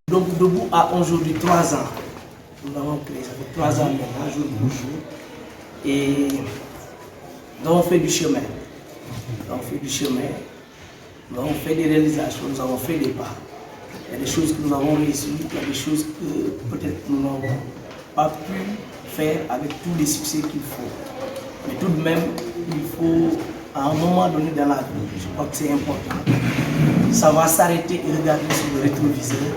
Donc Debout a aujourd'hui 3 ans. Nous l'avons créé, ça fait 3 ans maintenant, jour pour jour. Et nous avons fait du chemin. Nous avons fait du chemin. Nous avons fait des réalisations, nous avons fait des pas. Il y a des choses que nous avons réussi, il y a des choses que peut-être nous n'avons pas pu faire avec tous les succès qu'il faut. Mais tout de même, il faut, à un moment donné dans la vie, je crois que c'est important, savoir s'arrêter et regarder sur le rétroviseur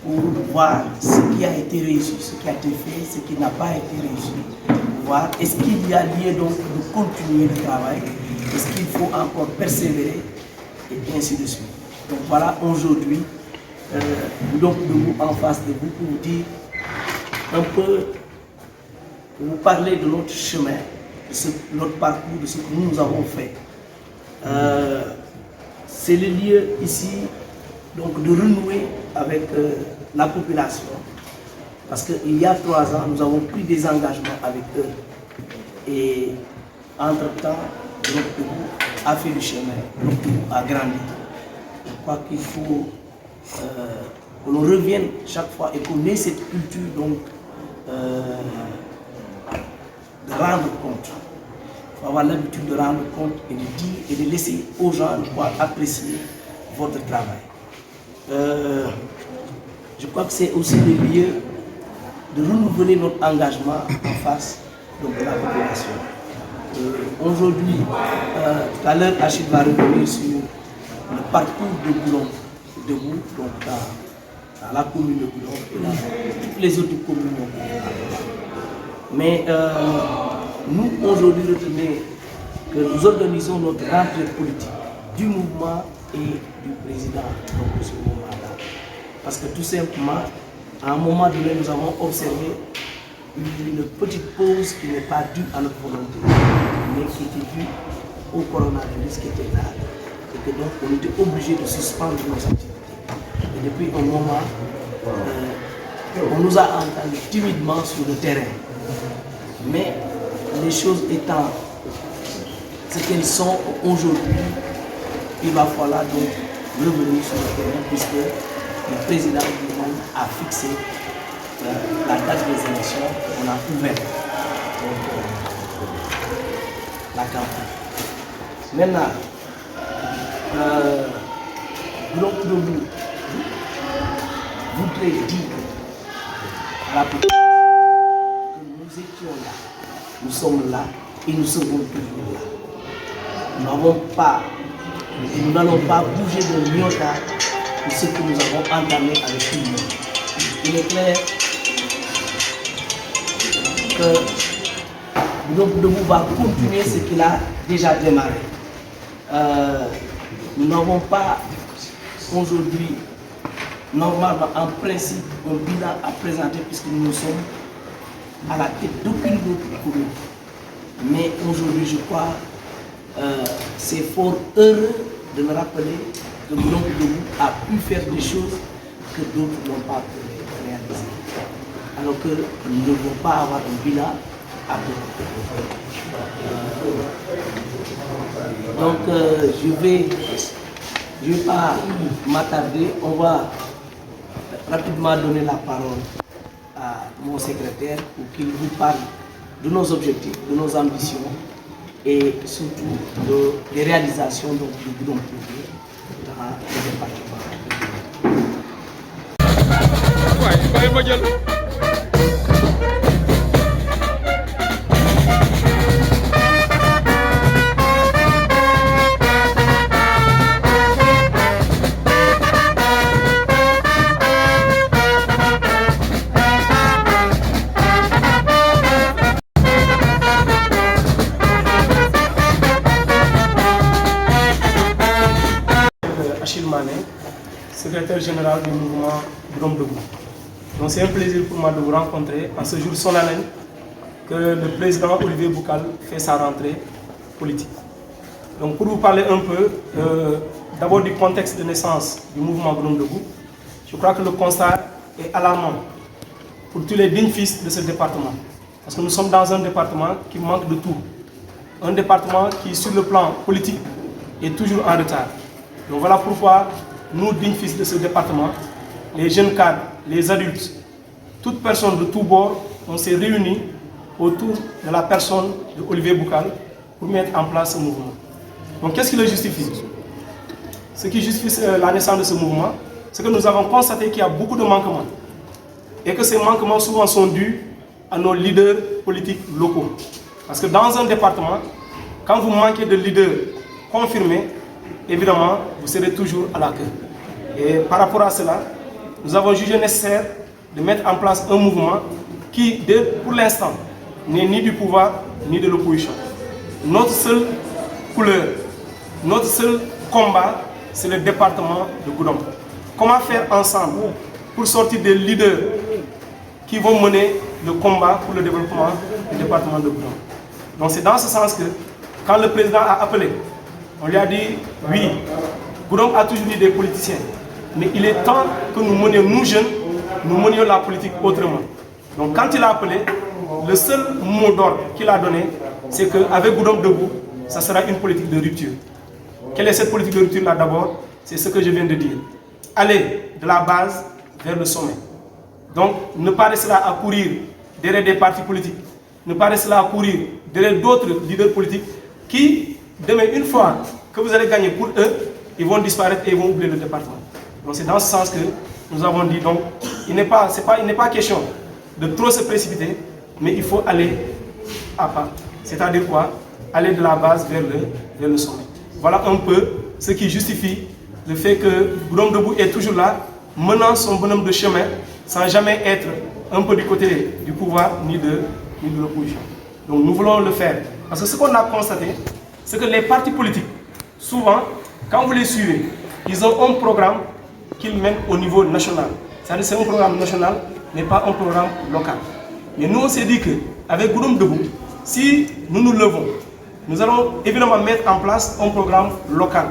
pour voir ce qui a été réussi, ce qui a été fait, ce qui n'a pas été réussi. Pour voir est-ce qu'il y a lieu donc de continuer le travail, est-ce qu'il faut encore persévérer, et ainsi de suite. Donc voilà, aujourd'hui, donc Debout en face de vous pour vous dire un peu, pour vous parler de notre chemin, de notre parcours, de ce que nous avons fait. C'est le lieu ici donc de renouer avec la population. Parce qu'il y a 3 ans, nous avons pris des engagements avec eux. Et entre-temps, donc Debout a fait du chemin, donc Debout a grandi. Je crois qu'il faut que l'on revienne chaque fois et qu'on ait cette culture donc, de rendre compte. Il faut avoir l'habitude de rendre compte et de dire et de laisser aux gens de pouvoir apprécier votre travail. Je crois que c'est aussi le lieu de renouveler notre engagement en face donc, de la population. Aujourd'hui, tout à l'heure, Achille va revenir sur le parcours de Debout, donc dans la commune de Boulon et dans toutes les autres communes. Mais nous, aujourd'hui, retenez que nous organisons notre rentrée politique du mouvement et du président de ce mouvement-là. Parce que tout simplement, à un moment donné, nous avons observé une petite pause qui n'est pas due à notre volonté, mais qui était due au coronavirus qui était là. Et que donc on était obligé de suspendre nos activités. Et depuis un moment, on nous a entendus timidement sur le terrain. Mais les choses étant ce qu'elles sont aujourd'hui, il va falloir donc revenir sur le terrain puisque le président du monde a fixé la date des élections, on a ouvert la campagne. Maintenant, Bloc Debout voudrait dire à la population que nous étions là, nous sommes là et nous serons toujours là. Nous n'avons pas et nous n'allons pas bouger de l'iota de ce que nous avons entamé avec tout le monde. Il est clair que Bloc Debout va continuer ce qu'il a déjà démarré. Nous n'avons pas aujourd'hui, normalement, en principe, un bilan à présenter puisque nous sommes à la tête d'aucune autre commune. Mais aujourd'hui, je crois, c'est fort heureux de me rappeler que Bloc Debout a pu faire des choses que d'autres n'ont pas pu réaliser. Alors que nous ne devons pas avoir un bilan à présenter. Donc je ne vais pas m'attarder, on va rapidement donner la parole à mon secrétaire pour qu'il vous parle de nos objectifs, de nos ambitions et surtout des réalisations donc, du Boulon Privé dans le département. Secrétaire général du mouvement Boulon Debout. Donc c'est un plaisir pour moi de vous rencontrer en ce jour solennel que le président Olivier Boucal fait sa rentrée politique. Donc pour vous parler un peu d'abord du contexte de naissance du mouvement Goudomp Debout, je crois que le constat est alarmant pour tous les dignes fils de ce département. Parce que nous sommes dans un département qui manque de tout. Un département qui, sur le plan politique, est toujours en retard. Donc voilà pourquoi nous, dignes fils de ce département, les jeunes cadres, les adultes, toute personne de tous bords, on s'est réunis autour de la personne de Olivier Boucal pour mettre en place ce mouvement. Donc qu'est-ce qui le justifie? Ce qui justifie la naissance de ce mouvement, c'est que nous avons constaté qu'il y a beaucoup de manquements et que ces manquements souvent sont dus à nos leaders politiques locaux. Parce que dans un département, quand vous manquez de leaders confirmés, évidemment, vous serez toujours à la queue. Et par rapport à cela, nous avons jugé nécessaire de mettre en place un mouvement qui, pour l'instant, n'est ni du pouvoir ni de l'opposition. Notre seule couleur, notre seul combat, c'est le département de Goudomp. Comment faire ensemble pour sortir des leaders qui vont mener le combat pour le développement du département de Goudomp? Donc c'est dans ce sens que, quand le président a appelé, on lui a dit, oui, Goudomp a toujours eu des politiciens, mais il est temps que nous menions, nous jeunes, nous menions la politique autrement. Donc quand il a appelé, le seul mot d'ordre qu'il a donné, c'est qu'avec Goudomp Debout, ça sera une politique de rupture. Quelle est cette politique de rupture là d'abord? C'est ce que je viens de dire. Aller de la base vers le sommet. Donc ne pas rester là à courir derrière des partis politiques, ne pas rester là à courir derrière d'autres leaders politiques qui, demain, une fois que vous allez gagner pour eux, ils vont disparaître et ils vont oublier le département. Donc c'est dans ce sens que nous avons dit, donc, il n'est pas question de trop se précipiter, mais il faut aller à pas. C'est-à-dire quoi? Aller de la base vers le sommet. Voilà un peu ce qui justifie le fait que Goudomp Debout est toujours là, menant son bonhomme de chemin, sans jamais être un peu du côté du pouvoir ni de l'opposition. Donc nous voulons le faire. Parce que ce qu'on a constaté, c'est que les partis politiques, souvent, quand vous les suivez, ils ont un programme qu'ils mènent au niveau national. C'est-à-dire que c'est un programme national, mais pas un programme local. Mais nous, on s'est dit qu'avec Goudomp Debout, si nous nous levons, nous allons évidemment mettre en place un programme local.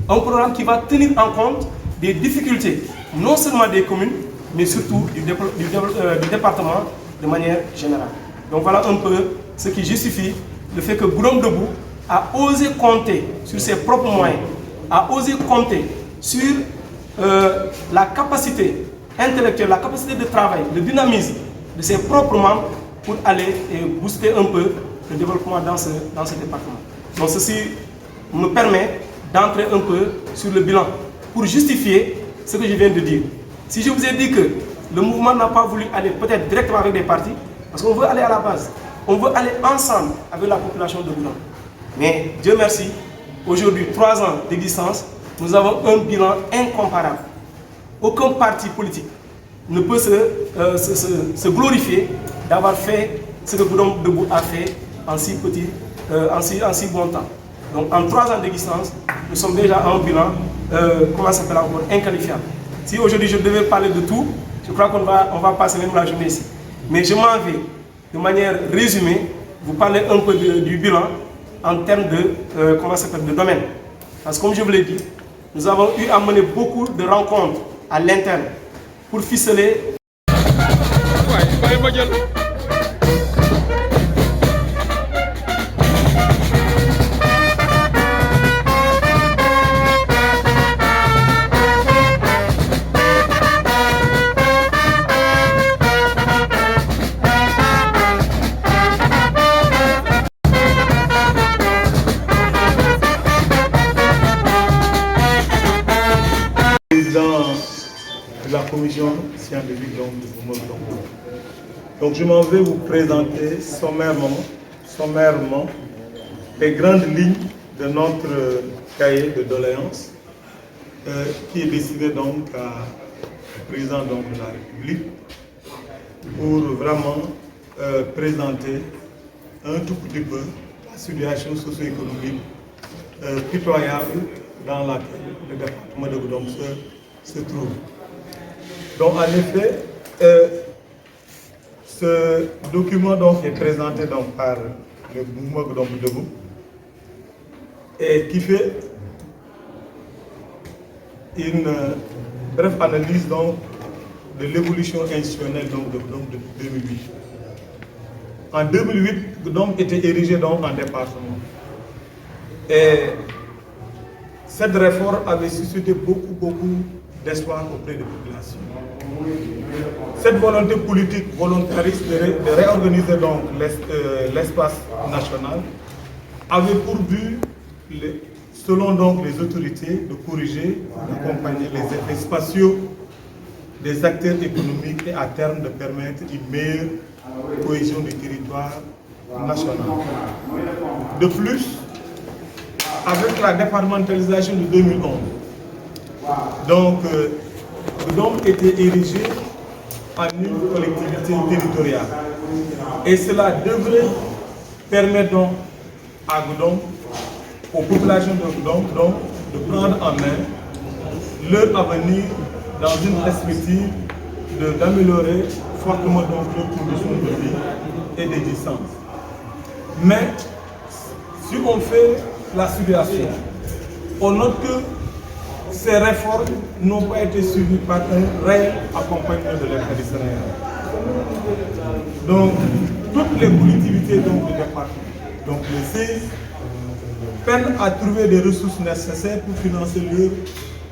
Un programme qui va tenir en compte des difficultés, non seulement des communes, mais surtout du département de manière générale. Donc voilà un peu ce qui justifie le fait que Goudomp Debout a osé compter sur ses propres moyens, a osé compter sur la capacité intellectuelle, la capacité de travail, le dynamisme de ses propres membres pour aller booster un peu le développement dans ce département. Donc ceci me permet d'entrer un peu sur le bilan pour justifier ce que je viens de dire. Si je vous ai dit que le mouvement n'a pas voulu aller peut-être directement avec des partis, parce qu'on veut aller à la base, on veut aller ensemble avec la population de Goudomp. Mais Dieu merci, aujourd'hui, 3 ans d'existence, nous avons un bilan incomparable. Aucun parti politique ne peut se glorifier d'avoir fait ce que Goudomp Debout a fait en si bon temps. Donc en 3 ans d'existence, nous sommes déjà à un bilan, comment ça s'appelle encore, inqualifiable. Si aujourd'hui je devais parler de tout, je crois qu'on va passer même la journée ici. Mais je m'en vais, de manière résumée, vous parler un peu du bilan en termes de, comment ça s'appelle, de domaine. Parce que comme je vous l'ai dit, nous avons eu à mener beaucoup de rencontres à l'interne pour ficeler. De la commission scientifique du mouvement Goudomp. Donc je m'en vais vous présenter sommairement les grandes lignes de notre cahier de doléances qui est destiné donc au président donc, de la République pour vraiment présenter un tout petit peu la situation socio-économique pitoyable dans laquelle le département de Goudomp se trouve. Donc en effet, Ce document donc, est présenté donc, par le mouvement Goudomp Debout et qui fait une brève analyse donc, de l'évolution institutionnelle donc, de Goudomp depuis 2008. En 2008, Goudomp était érigé donc, en département. Et cette réforme avait suscité beaucoup d'espoir auprès des populations. Cette volonté politique volontariste de réorganiser donc l'espace national avait pour but, selon donc les autorités, de corriger, d'accompagner les effets spatiaux des acteurs économiques et à terme de permettre une meilleure cohésion du territoire national. De plus, avec la départementalisation de 2011, donc Goudomp était érigé en une collectivité territoriale. Et cela devrait permettre donc à Goudomp, aux populations de Goudomp, donc, de prendre en main leur avenir dans une perspective d'améliorer fortement donc leurs conditions de vie et d'existence. Mais si on fait la situation, on note que ces réformes n'ont pas été suivies par un réel accompagnement de l'État du Sénégal. Donc, toutes les collectivités donc, du département, donc les 16, peinent à trouver des ressources nécessaires pour financer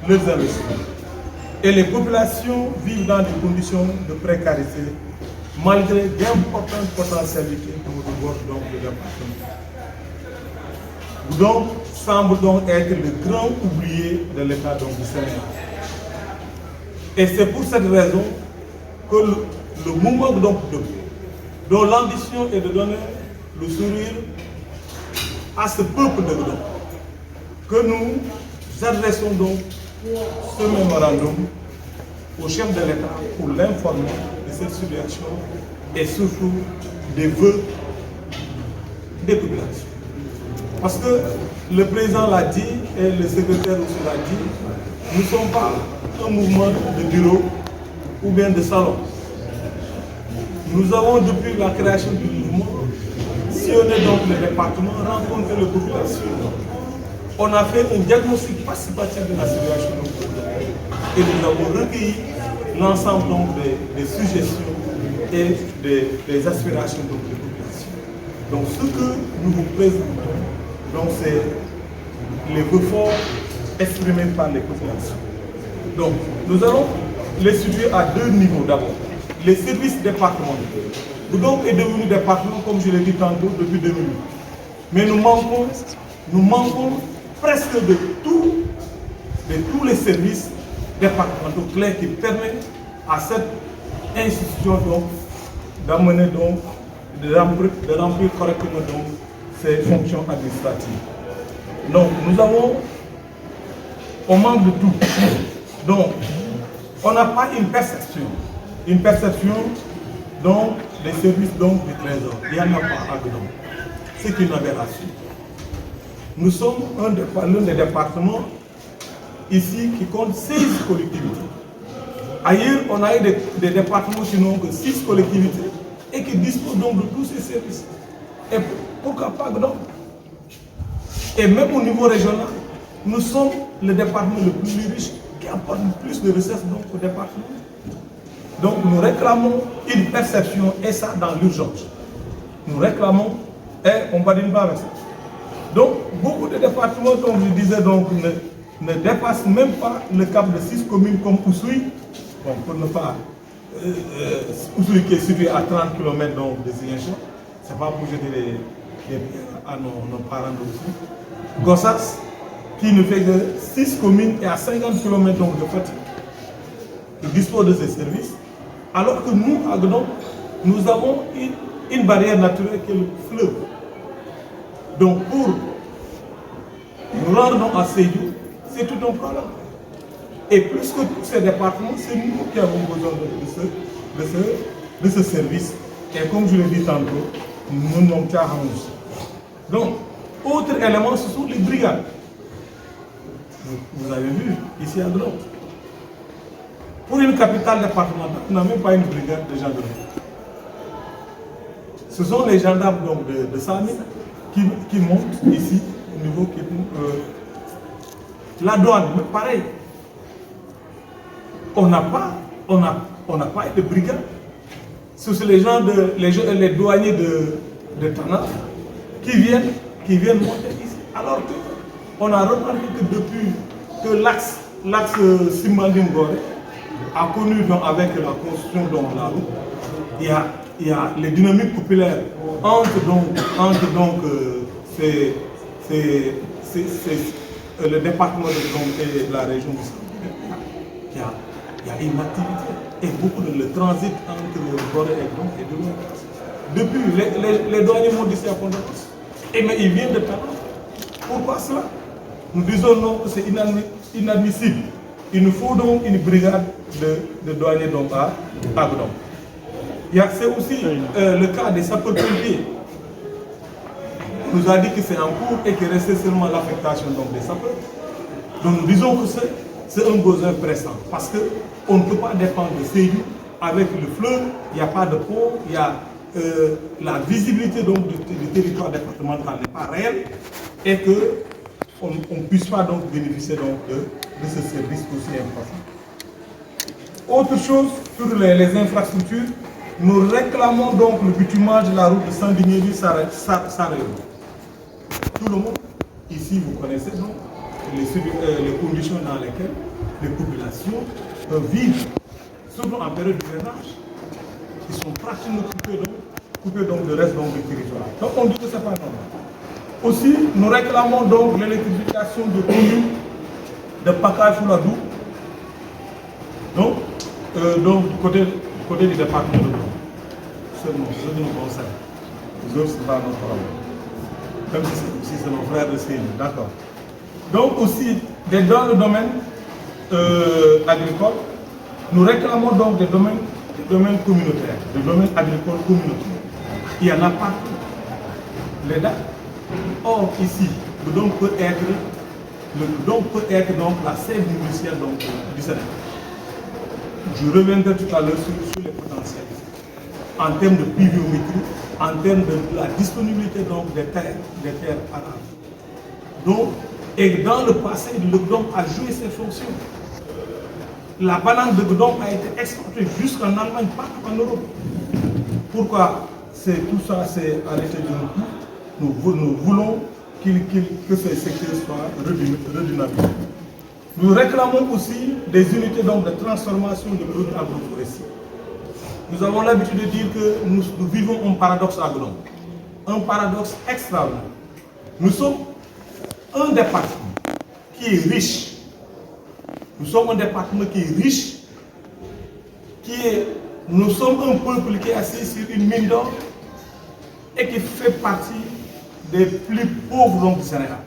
leurs investissements. Et les populations vivent dans des conditions de précarité, malgré d'importantes potentialités pour le bord du département. Goudomp semble donc être le grand oublié de l'État du Sénégal. Et c'est pour cette raison que le mouvement Goudomp Debout, dont l'ambition est de donner le sourire à ce peuple de Goudomp, que nous adressons donc ce mémorandum au chef de l'État pour l'informer de cette situation et surtout des vœux des populations. Parce que le président l'a dit et le secrétaire aussi l'a dit, nous ne sommes pas un mouvement de bureau ou bien de salon. Nous avons depuis la création du mouvement sillonné donc le département, rencontré les populations. On a fait un diagnostic participatif de la situation et nous avons recueilli l'ensemble des suggestions et des aspirations des populations. Donc ce que nous vous présentons, c'est les vœux forts exprimés par les populations. Donc nous allons les situer à deux niveaux d'abord. Les services départementaux. Goudomp est devenu département, comme je l'ai dit tantôt, depuis 2008. Mais nous manquons presque de tous les services départementaux clés qui permettent à cette institution d'amener de remplir correctement ses fonctions administratives. Donc on manque de tout. Donc on n'a pas une perception donc des services donc du trésor. Il n'y en a pas à Goudomp. C'est une aberration. Nous sommes l'un des départements ici qui compte 16 collectivités. Ailleurs, on a eu des départements qui n'ont que 6 collectivités et qui disposent donc de tous ces services. Et pourquoi pas Goudomp? Et même au niveau régional, nous sommes le département le plus riche qui apporte le plus de recettes au département. Donc nous réclamons une perception et ça dans l'urgence. Nous réclamons et on va dire pas avec ça. Donc beaucoup de départements, comme je disais, donc, ne dépassent même pas le cap de 6 communes comme Oussouye. Bon, pour ne pas Oussouye qui est situé à 30 km de Ziguinchor. Ce n'est pas pour jeter les pierres à nos parents d'Oussouye. Gossas, qui ne fait que 6 communes et à 50 km de Fatick, qui dispose de ces services. Alors que nous, à Goudomp, nous avons une barrière naturelle qui est le fleuve. Donc pour nous rendre à Sédhiou, c'est tout un problème. Et plus que tous ces départements, c'est nous qui avons besoin de ce service. Et comme je l'ai dit tantôt, nous n'avons qu'à rendre. Donc, autre élément, ce sont les brigades. Vous avez vu, ici à Goudomp. Pour une capitale départementale, on n'a même pas une brigade de gendarmerie. Ce sont les gendarmes donc, de Sami qui montent ici, au niveau qui la douane, pareil. On n'a pas de brigade. Ce sont les les douaniers de Tana qui viennent monter ici. Alors qu'on a remarqué que depuis que l'axe Simbanding-Gorée a connu donc, avec la construction de la route, il y a les dynamiques populaires entre le département de Gombe et la région du Sahel. Il y a une activité et beaucoup de le transit entre Gorée et Gombe et de loin. Depuis, les douaniers montent ici à Pont-de-Passe. Mais ils viennent de Tana. Pourquoi cela? Nous disons non, que c'est inadmissible. Il nous faut donc une brigade de douaniers donc à Gombe. C'est aussi le cas des sapeurs-pompiers. On nous a dit que c'est en cours et qu'il restait seulement l'affectation des sapeurs. Donc nous disons que c'est un besoin pressant parce qu'on ne peut pas dépendre de Sédhiou avec le fleuve, il n'y a pas de pont, il y a la visibilité donc, du territoire départemental n'est pas réelle et qu'on ne puisse pas donc bénéficier donc, de ce service aussi important. Autre chose sur les infrastructures, nous réclamons donc le bitumage de la route de Saint-Denis-Sarayou. Tout le monde, ici vous connaissez donc les conditions dans lesquelles les populations vivent, surtout en période d'hivernage. Ils sont pratiquement coupés donc du reste donc, du territoire. Donc on dit que ce n'est pas normal. Aussi, nous réclamons donc l'électrification de communes de Pakaï-Fouladou, donc du côté du département de Gombe. Seulement, ce qui nous concerne. Les autres, ce n'est pas notre problème. Même si c'est nos frères de Sédhiou, d'accord. Donc aussi, dans le domaine agricole, nous réclamons donc des domaines communautaires, des domaines agricoles communautaires. Il y en a partout. Les dates. Or, ici, le don peut être donc la sève nourricière du Sénégal. Je reviendrai tout à l'heure sur les potentiels. En termes de pluviométrie, en termes de la disponibilité donc, des terres arables. Donc, et dans le passé, le Gdom a joué ses fonctions. La banane de Gdom a été exportée jusqu'en Allemagne, partout en Europe. Pourquoi tout ça s'est arrêté de nous? Nous voulons que ces secteurs soient redynamisés. Nous réclamons aussi des unités donc, de transformation de produits agroforestiers. Nous avons l'habitude de dire que nous vivons un paradoxe à Gdom. Un paradoxe extraordinaire. Nous sommes un département qui est riche. Nous sommes un département qui est riche, nous sommes un peuple qui est assis sur une mine d'or et qui fait partie des plus pauvres donc, du Sénégal.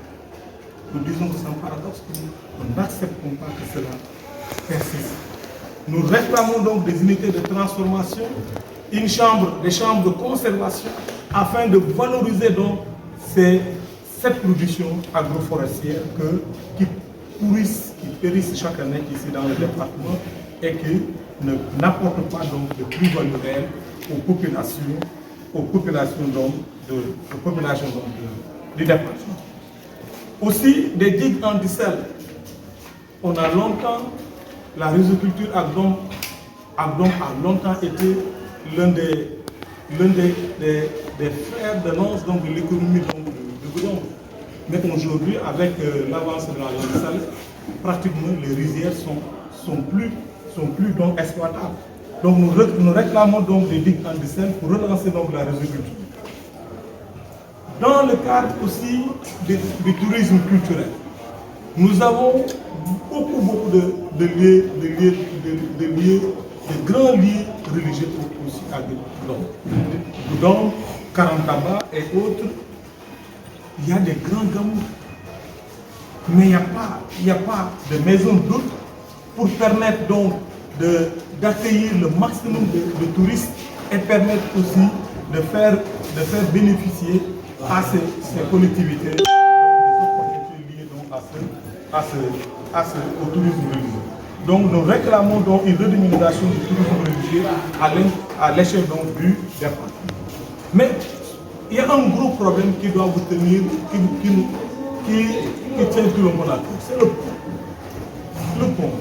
Nous disons que c'est un paradoxe, nous n'acceptons pas que cela persiste. Nous réclamons donc des unités de transformation, des chambres de conservation, afin de valoriser donc cette production agroforestière qui périssent chaque année ici dans le département et qui n'apporte pas donc de plus-value réelle aux populations du département. Aussi des digues en dissel. On a longtemps, la riziculture à Gdom a longtemps été l'un des fers de lance de l'économie de Gdom. Mais aujourd'hui, avec l'avance de la langue salée, pratiquement les rizières sont plus donc exploitables. Donc nous réclamons donc des digues en dissel pour relancer donc la riziculture. Dans le cadre aussi du tourisme culturel, nous avons beaucoup de grands lieux religieux aussi à Gdom. Gdom, Karantaba et autres. Il y a des grands gamous, mais il n'y a pas de maison d'hôtes pour permettre donc d'accueillir le maximum de touristes et permettre aussi de faire bénéficier à ces collectivités des opportunités liées donc au tourisme religieux. Donc nous réclamons donc une redynamisation du tourisme religieux à l'échelle du département. Mais il y a un gros problème qui doit vous tenir, qui tient tout le monde à cœur. C'est le pont. Le pont.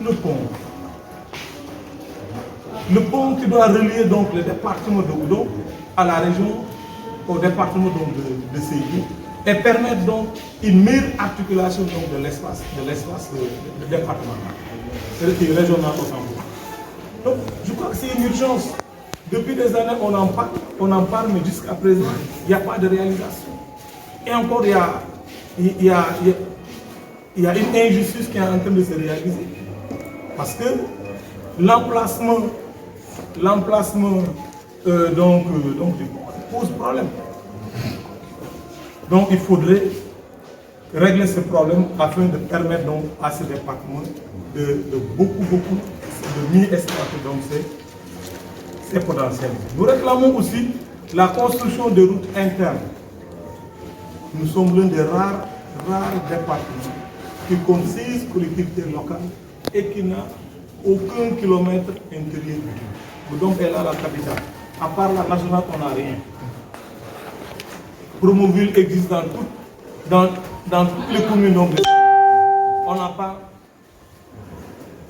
Le pont. Le pont qui doit relier donc le département de Goudomp à la région, au département donc de Sédhiou, et permettre donc une meilleure articulation donc de l'espace départemental, c'est-à-dire régional autant pour moi. Donc je crois que c'est une urgence. Depuis des années on en parle, mais jusqu'à présent il n'y a pas de réalisation. Et encore il y a une injustice qui est en train de se réaliser. Parce que l'emplacement donc pose problème. Donc il faudrait régler ce problème afin de permettre donc à ce département de mieux exploiter donc ses potentiels. Nous réclamons aussi la construction de routes internes. Nous sommes l'un des rares départements qui compte 6 collectivités locales et qui n'a aucun kilomètre intérieur. Donc est là la capitale. À part la nationale, on n'a rien. Promoville existe dans toutes les communes. Donc, on n'a pas.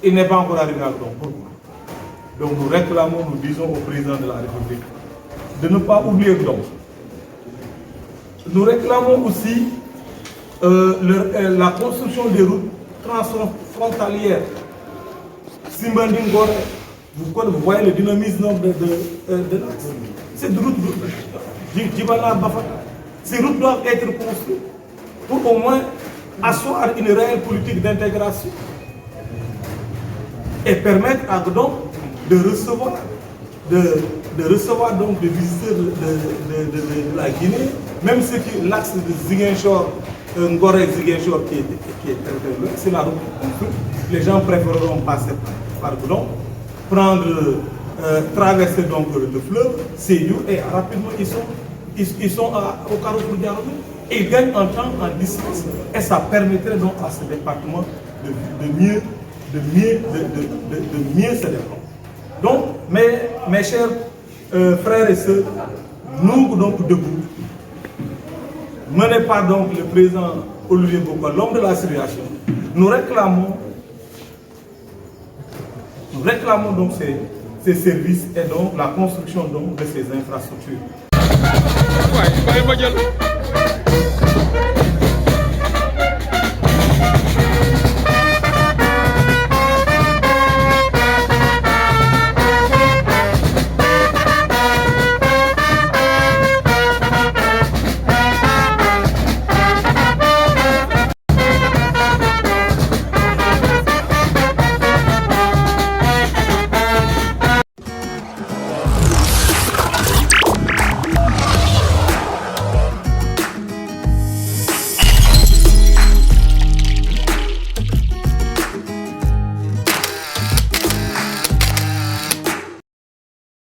Il n'est pas encore arrivé à Goudomp. Pourquoi? Donc nous réclamons, nous disons au président de la République de ne pas oublier Goudomp. Nous réclamons aussi la construction des routes transfrontalières. Simbandi-Ngoré, vous voyez le dynamisme de l'axe. Cette route, Djibala-Bafata, ces routes doivent être construites pour au moins asseoir une réelle politique d'intégration et permettre à Goudomp de recevoir donc des visiteurs de la Guinée, même ce qui l'axe de Ziguinchor, Ngoré-Ziguinchor qui est très loin, c'est la route construite. Les gens préféreront passer par Goudomp, traverser donc le fleuve, Sédhiou, et rapidement ils sont au carrefour d'Armée. Et ils gagnent en temps, en distance, et ça permettrait donc à ce département de mieux se développer. Donc, mes chers frères et sœurs, nous donc debout, menés par donc le président Olivier Bokar, l'homme de la situation, nous réclamons donc ces services et donc la construction donc de ces infrastructures.